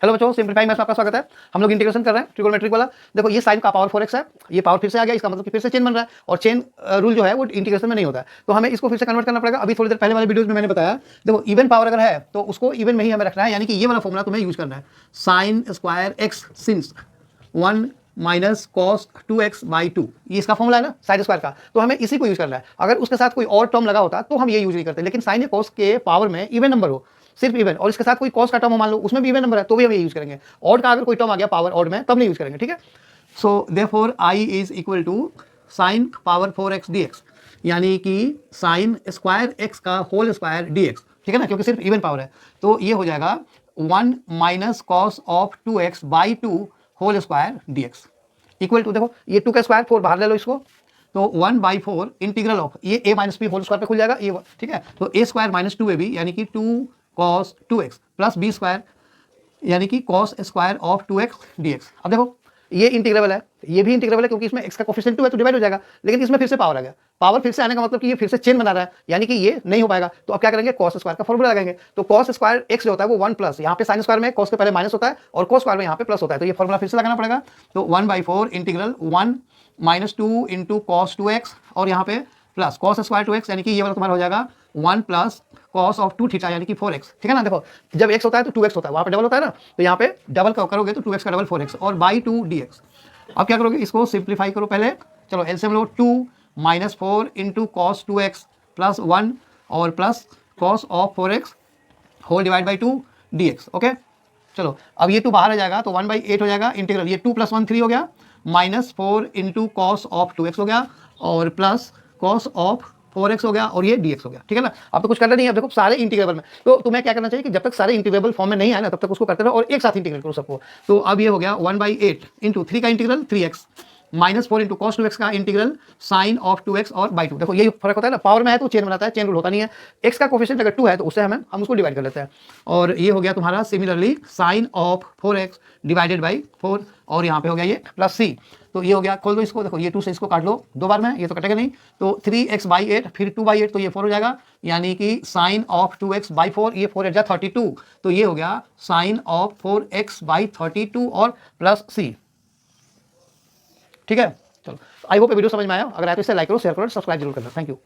Hello बच्चों, simplifying maths में आपका स्वागत है। हम लोग इंटीग्रेशन कर रहे हैं ट्रिगोनोमेट्रिक वाला। देखो ये साइन का पावर 4x है, ये पावर फिर से आ गया, इसका मतलब कि फिर से चेन बन रहा है और चेन रूल जो है वो इंटीग्रेशन में नहीं होता है, तो हमें इसको फिर से कन्वर्ट करना पड़ेगा। अभी थोड़ी देर पहले वाले वीडियोस में मैंने बताया, देखो इवन पावर अगर है तो उसको इवन में ही हमें रखना है, यानी कि ये वाला फॉर्मूला तुम्हें यूज करना है, sign square x since 1 minus cos 2x by 2, ये इसका फॉर्मूला है ना साइन स्क्वायर का, तो हमें इसी को यूज करना है। अगर उसके साथ कोई और टर्म लगा होता तो हम ये यूज नहीं करते, लेकिन साइन या कॉस के पावर में इवन नंबर हो, सिर्फ इवन, और इसके साथ कोई कॉस का टर्म हो मान लो उसमें भी इवन नंबर है तो भी हम ये यूज करेंगे। ऑड का अगर कोई टर्म आ गया पावर ऑड में तब नहीं यूज करेंगे, ठीक है। So therefore I is equal to sine power 4x dx, यानी कि साइन स्क्वायर एक्स का होल स्क्वायर dx, ठीक है ना, क्योंकि सिर्फ इवन पावर है। तो ये हो जाएगा 1 minus cos of 2x by 2 whole square dx equal to, देखो ये 2 का स्क्वायर 4 बाहर ले लो इसको, तो 1/4 इंटीग्रल ऑफ ये a minus b whole square पे खुल जाएगा ये, ठीक है। तो a स्क्वायर माइनस 2ab यानी कि 2 cos 2x plus b square यानी कि cos square of 2x dx। अब देखो ये इंटीग्रेबल है, ये भी इंटीग्रेबल है क्योंकि इसमें x का कोफिशिएंट 2 है तो डिवाइड हो जाएगा, लेकिन इसमें फिर से पावर आ गया। पावर फिर से आने का मतलब कि ये फिर से चेन बना रहा है, यानी कि ये नहीं हो पाएगा। तो अब क्या करेंगे, कॉस स्क्वायर का फॉर्मूला लगाएंगे। तो कॉस स्क्वायर x जो होता है वो 1 प्लस, यहाँ पे साइन स्क्वायर में कॉस के पहले माइनस होता है और कॉस स्क्वायर में यहाँ पे प्लस होता है, तो ये फॉर्मूला फिर से लगाना पड़ेगा। तो 1/4 integral 1 minus 2 into cos 2x और यहाँ पे प्लस कॉस स्क्वायर 2x, यानी कि ये वाला तुम्हारा हो जाएगा 1 प्लस कॉस ऑफ 2 थीटा यानी कि 4x, ठीक है ना। देखो जब x होता है तो 2x होता है, वहाँ पे डबल होता है ना, तो यहाँ पे डबल करोगे तो 2x का डबल 4x और बाई 2 dx। अब क्या करोगे, इसको सिंप्लीफाई करो पहले, चलो एलसीएम लो, 2 minus 4 into cos 2x plus 1 और plus cos of 4x whole divide by 2 dx, okay. चलो अब ये 2 बाहर आ जाएगा तो 1/8 हो जाएगा इंटीग्रल, ये 2 + 1 3 हो गया, minus 4 into cos of 2x हो गया और प्लस कॉस ऑफ 4x हो गया और ये dx हो गया, ठीक है ना। अब तो कुछ करना नहीं है, अब देखो सारे इंटीग्रेबल में, तो तुम्हें क्या करना चाहिए कि जब तक सारे इंटीग्रेबल फॉर्म में नहीं आए ना तब तक उसको करते रहो और एक साथ इंटीग्रेट करो सबको। तो अब ये हो गया 1/8 इंटू 3 का integral 3x minus 4 into cos 2x का इंटीग्रल साइन ऑफ 2x और बाई 2। देखो यही फर्क होता है ना, पावर में है तो चेन बनाता है, चेन रूल होता नहीं है। x का कोफिशिएंट अगर 2 है तो उससे हम उसको डिवाइड कर लेते हैं, और ये हो गया तुम्हारा similarly sign of 4x divided by 4 और यहाँ पे हो गया ये प्लस c। तो ये हो गया, खोल दो इसको, देखो ये 2 से इसको काट लो 2 बार में, ये तो कटेगा नहीं, तो 3x/8 फिर 2/8 तो ये 4 हो जाएगा, यानी कि साइन ऑफ 2x/4, ये 4 जा 32, तो ये हो गया साइन ऑफ 4x/32 और प्लस c, ठीक है। चलो आई होप वीडियो समझ में आया, अगर आया तो इसे लाइक करो, शेयर करो, सब्सक्राइब जरूर करना। Thank you.